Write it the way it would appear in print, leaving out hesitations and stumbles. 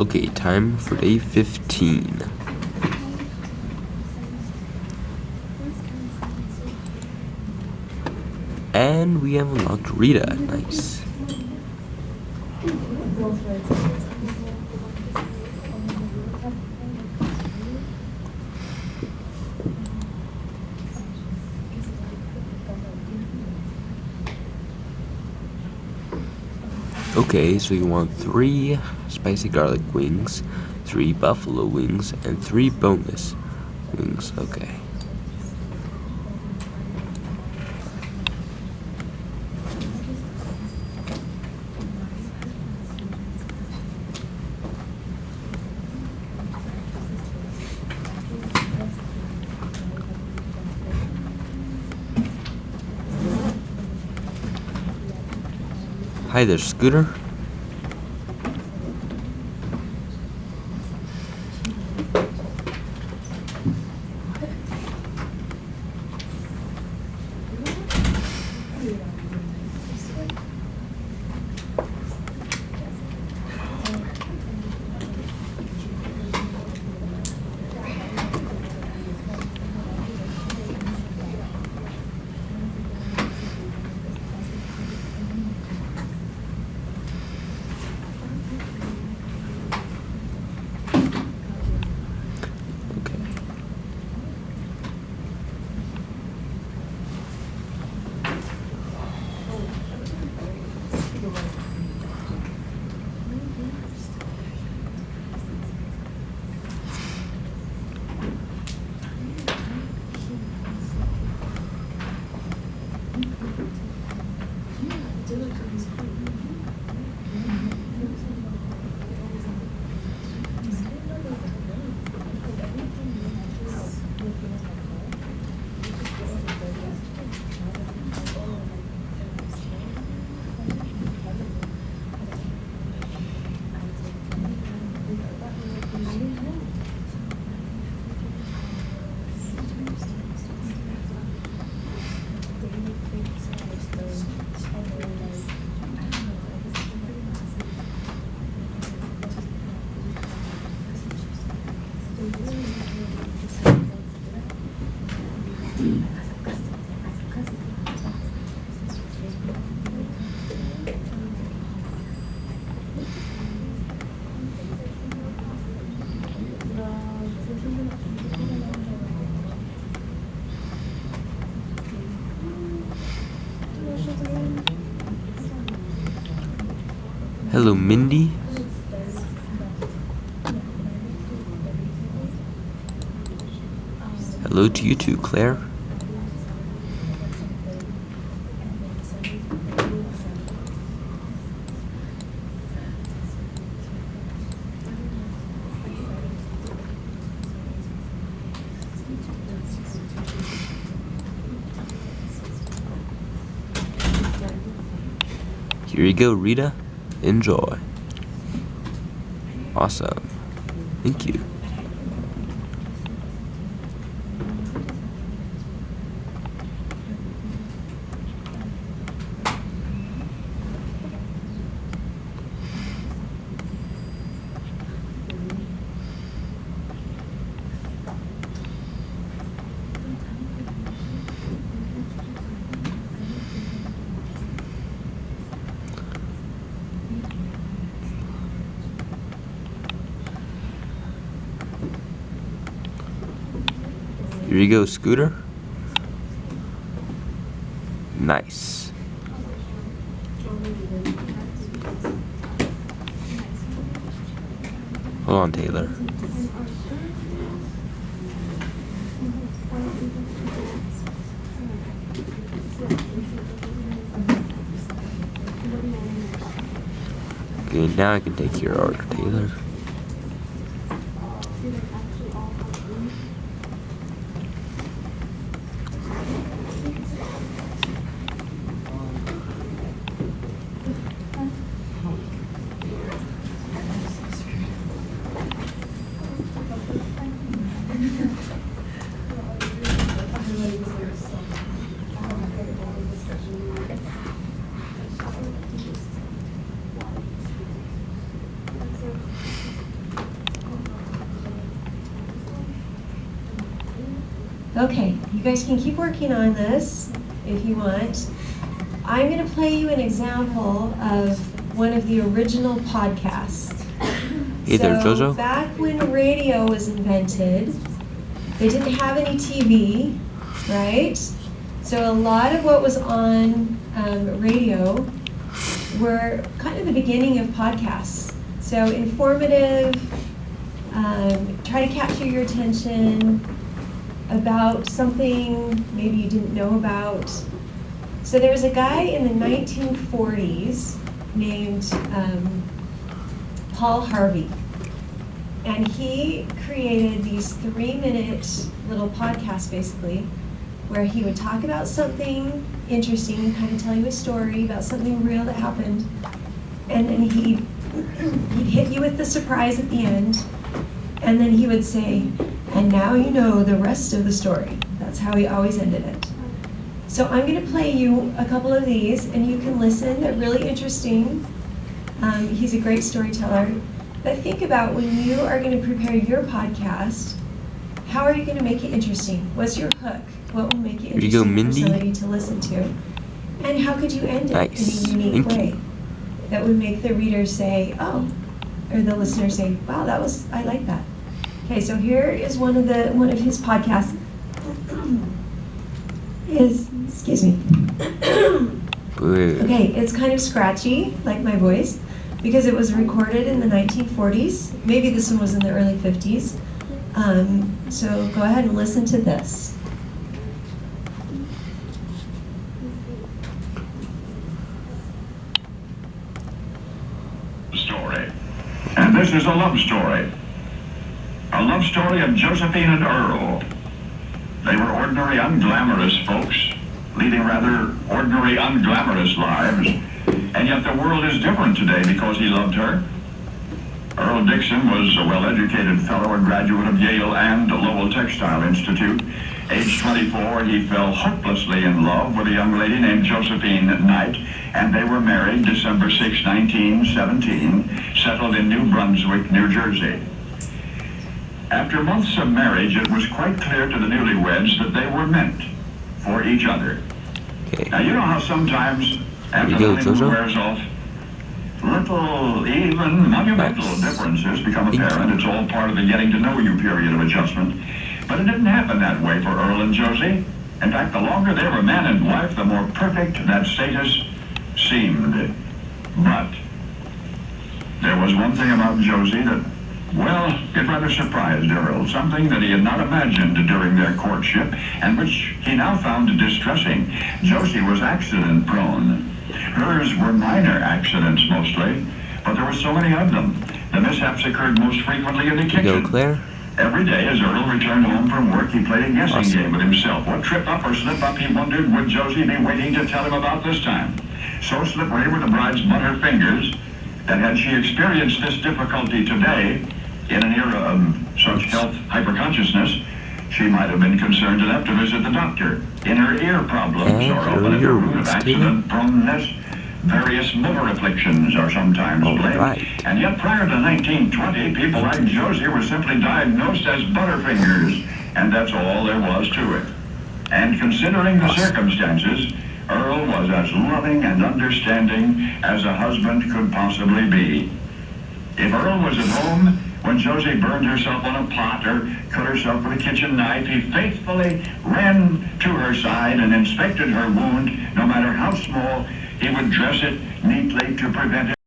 Okay, time for day 15. And we have unlocked Rita. Nice. Okay, so you want 3 spicy garlic wings, 3 buffalo wings, and 3 boneless wings. Okay. Hi there, Scooter. Hello, Mindy. Hello to you too, Claire. Here you go, Rita. Enjoy. Awesome. Thank you. Here you go, Scooter. Nice. Hold on, Taylor. Okay, now I can take your order, Taylor. Okay, you guys can keep working on this if you want. I'm going to play you an example of one of the original podcasts. Hey there, Jojo. Back when radio was invented, they didn't have any TV, right? So a lot of what was on radio were kind of the beginning of podcasts. So informative, try to capture your attention about something maybe you didn't know about. So there was a guy in the 1940s named Paul Harvey. And he created these 3-minute little podcasts, basically, where he would talk about something interesting, kind of tell you a story about something real that happened. And then he'd hit you with the surprise at the end. And then he would say, and now you know the rest of the story. That's how he always ended it. So I'm going to play you a couple of these, and you can listen. They're really interesting. He's a great storyteller. But think about when you are going to prepare your podcast, how are you going to make it interesting? What's your hook? What will make it interesting for somebody to listen to? And how could you end it in a unique way that would make the reader say, oh, or the listener say, wow, I like that. Okay, so here is one of his podcasts. Excuse me. Okay, it's kind of scratchy, like my voice, because it was recorded in the 1940s. Maybe this one was in the early 50s. So go ahead and listen to this. Story. And this is a love story. A love story of Josephine and Earl. They were ordinary, unglamorous folks, leading rather ordinary, unglamorous lives. And yet the world is different today because he loved her. Earl Dixon was a well-educated fellow, a graduate of Yale and Lowell Textile Institute. Age 24, he fell hopelessly in love with a young lady named Josephine Knight, and they were married December 6, 1917, settled in New Brunswick, New Jersey. After months of marriage, it was quite clear to the newlyweds that they were meant for each other. Okay. Now, you know how sometimes, after the honeymoon wears off, little, even monumental differences become apparent. It's all part of the getting to know you period of adjustment. But it didn't happen that way for Earl and Josie. In fact, the longer they were man and wife, the more perfect that status seemed. But there was one thing about Josie that, well, it rather surprised Earl, something that he had not imagined during their courtship, and which he now found distressing. Josie was accident-prone. Hers were minor accidents mostly, but there were so many of them. The mishaps occurred most frequently in the kitchen. Go, Claire. Every day as Earl returned home from work, he played a guessing game with himself. What trip-up or slip-up, he wondered, would Josie be waiting to tell him about this time? So slippery were the bride's butter fingers that had she experienced this difficulty today, in an era of such health hyperconsciousness, she might have been concerned enough to visit the doctor. In her ear problems or often at the root of accident proneness, various motor afflictions are sometimes blamed. And yet prior to 1920, people like Josie were simply diagnosed as butterfingers, and that's all there was to it. And considering the circumstances, Earl was as loving and understanding as a husband could possibly be. If Earl was at home when Josie burned herself on a pot or cut herself with a kitchen knife, he faithfully ran to her side and inspected her wound. No matter how small, he would dress it neatly to prevent it.